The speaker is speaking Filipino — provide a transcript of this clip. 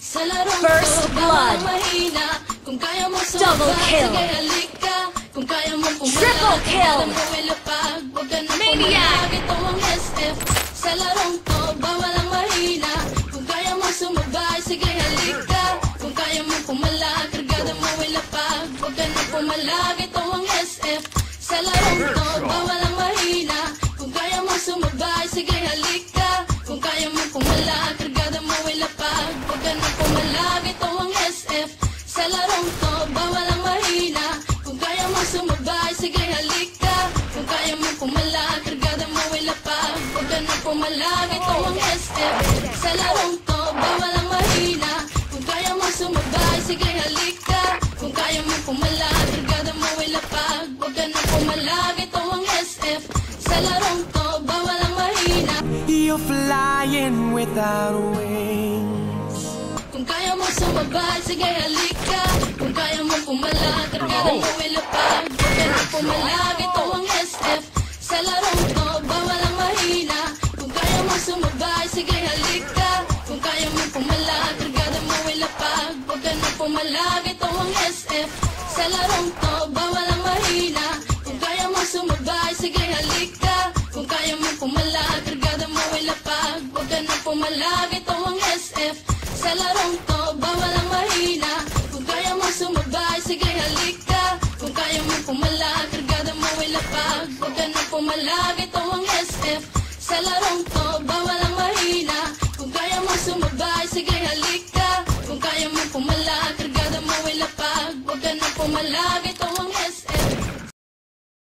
First blood. Double kill. Triple kill. Maniac. Sa larong to, bawal ang mahina. Kung kaya mo sumabay, sige halika. Kung kaya mo pumalag, kargada mo ay lapag. Huwag ka na pumalag, ito ang SF. Sa larong to, bawal ang mahina. Kung kaya mo sumabay, sige halika. Kung kaya mo pumalag, kargada mo ay lapag. Huwag ka na pumalag, ito ang SF. Sa larong to, bawal ang mahina. Kung kaya mo sumabay, sige halika. Kung kaya mo pumalag, kargada mo ay lapag. Huwag ka na pumalag, ito ang SF. Sa larong to, bawal ang mahina. Kung kaya mo sumabay, sige halika. Kung kaya mo pumalag, kargada mo ay lapag. Huwag ka na pumalag, ito ang SF. Sa larong to, bawal ang mahina. You're flying without wings. Kung kaya mo sumabay, sige halika. Kung kaya mo pumalag, kargada mo ay lapag. Huwag ka na pumalag, ito ang SF. Sa larong to, bawal ang mahina. Kung kaya mo sumabay, sige halika. Kung kaya mo pumalag, kargada mo ay lapag. Huwag ka na pumalag, ito ang SF. Sa larong to, bawal ang mahina. Kung kaya mo sumabay, sige halika. Kung kaya mo pumalag, kargada mo ay lapag. Huwag ka na pumalag, ito ang SF. Sa larong to, bawal ang mahina. Kung kaya mo sumabay, sige halika. Kung kaya mo pumalag, kargada mo ay lapag. Huwag ka na pumalag, ito ang SF. Sa larong to, bawal ang mahina. Kung kaya mo sumabay, sige halika. Kung kaya mo pumalag, kargada mo ay lapag. Huwag ka na pumalag, ito ang SF.